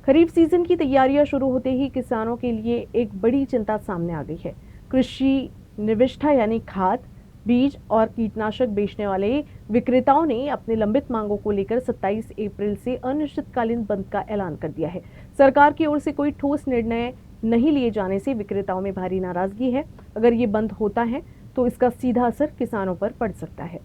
खरीफ season की तैयारियां शुरू होते ही किसानों के लिए एक बड़ी चिंता सामने आ गई है। कृषि निविष्ठा यानी खाद, बीज और कीटनाशक बेचने वाले विक्रेताओं ने अपने लंबित मांगों को लेकर 27 अप्रैल से अनिश्चितकालीन बंद का ऐलान कर दिया है। सरकार की ओर से कोई ठोस निर्णय नहीं लिए जाने से विक्रेताओं में भारी नाराजगी है। अगर ये बंद होता है तो इसका सीधा असर किसानों पर पड़ सकता है।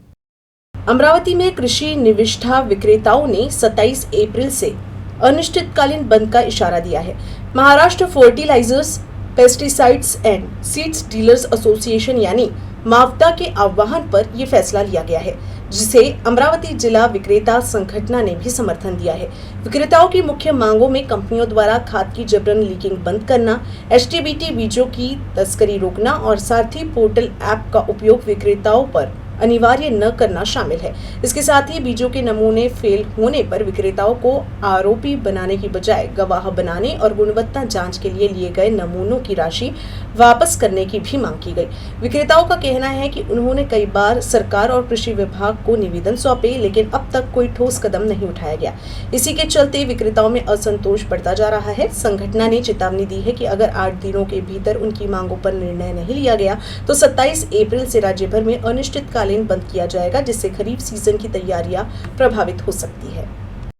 अमरावती में कृषि निविष्ठा विक्रेताओं ने 27 अप्रैल से अनिश्चितकालीन बंद का इशारा दिया है। Maharashtra fertilizers, pesticides and seeds dealers association यानी मावदा के आह्वान पर यह फैसला लिया गया है, जिसे अमरावती जिला विक्रेता संगठन ने भी समर्थन दिया है। विक्रेताओं की मुख्य मांगों में कंपनियों द्वारा खाद की जबरन लीकिंग बंद करना, एचटीबीटी बीजों की तस्करी रोकना और सारथी पोर्टल ऐप का उपयोग विक्रेताओं पर अनिवार्य न करना शामिल है। इसके साथ ही बीजों के नमूने फेल होने पर विक्रेताओं को आरोपी बनाने की बजाय गवाह बनाने और गुणवत्ता जांच के लिए गए नमूनों की राशि वापस करने की भी मांग की गई। विक्रेताओं का कहना है कि उन्होंने कई बार सरकार और कृषि विभाग को निवेदन सौंपे, लेकिन अब तक कोई ठोस कदम नहीं उठाया गया। इसी के चलते विक्रेताओं में असंतोष बढ़ता जा रहा है। संगठन ने चेतावनी दी है कि अगर 8 दिनों के भीतर उनकी मांगों पर निर्णय नहीं लिया गया तो 27 अप्रैल से राज्य भर में अनिश्चितकालीन बंद किया जाएगा, जिससे खरीफ सीजन की तैयारियां प्रभावित हो सकती है।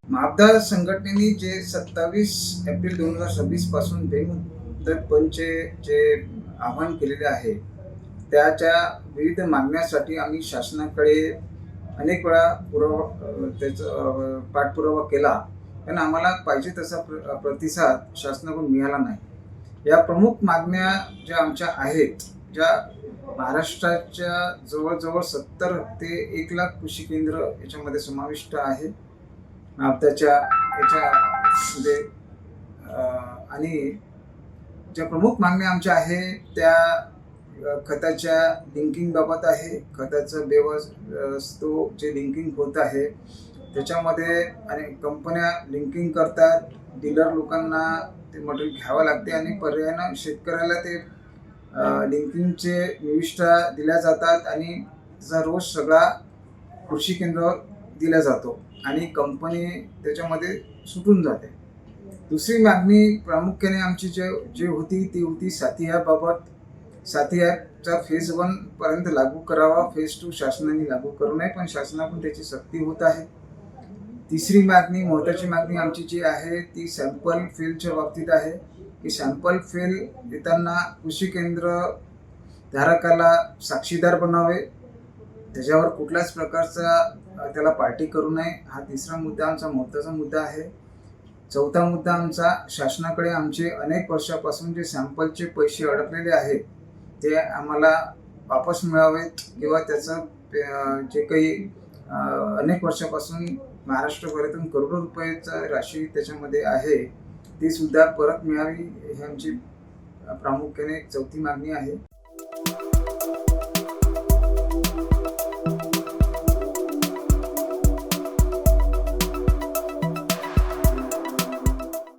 मावदा संघटनेने जे 27 एप्रिल 2026 पासून बेमुदत बंदचे जे आवाहन केलेले आहे, त्याच्या विविध मागण्यासाठी आम्ही शासनाकडे अनेक वेळा त्याचा पाठपुरावा केला, पण आम्हाला पाहिजे तसा प्रतिसाद शासनाकडून मिळाला नाही। या प्रमुख मागण्या ज्या आमच्या आहेत, ज्या महाराष्ट्राच्या जवळजवळ 70 ते 1 लाख कृषी केंद्र याच्यामध्ये समाविष्ट आहे त्याच्या याच्यामध्ये। आणि ज्या प्रमुख मागण्या आमच्या आहेत त्या खताच्या लिंकिंग बाबत आहे। खताचं बेवस्तू जे लिंकिंग होत आहे त्याच्यामध्ये अनेक कंपन्या लिंकिंग करतात, डीलर लोकांना ते मटेरियल घ्यावं लागते आणि पर्यायानं शेतकऱ्याला ते लिंकिंगचे निविष्ठा दिल्या जातात आणि त्याचा रोज सगळा कृषी केंद्रावर दिला जातो आणि कंपनी त्याच्यामध्ये सुटून जाते। दुसरी मागणी प्रामुख्याने आमची जी होती ती होती साथी ॲपबाबत। साथी ॲपचा फेज 1 पर्यंत लागू करावा, फेज 2 शासनाने लागू करू नये, पण शासनाकडून त्याची सक्ती होत आहे। तिसरी मागणी, महत्त्वाची मागणी आमची जी आहे ती सॅम्पल फेलच्या बाबतीत आहे की सॅम्पल फेल देताना कृषी केंद्र धारकाला साक्षीदार बनावे, त्याच्यावर कुठल्याच प्रकारचा त्याला पार्टी करू नये। हा तिसरा मुद्दा आमचा महत्त्वाचा मुद्दा आहे। चौथा मुद्दा आमचा, शासनाकडे आमचे अनेक वर्षापासून जे सॅम्पलचे पैसे अडकलेले आहेत ते आम्हाला वापस मिळावेत किंवा त्याचं जे काही अनेक वर्षापासून महाराष्ट्रभरातून करोडो रुपयाचा राशी त्याच्यामध्ये आहे ती सुद्धा परत मिळावी, ही आमची प्रामुख्याने चौथी मागणी आहे।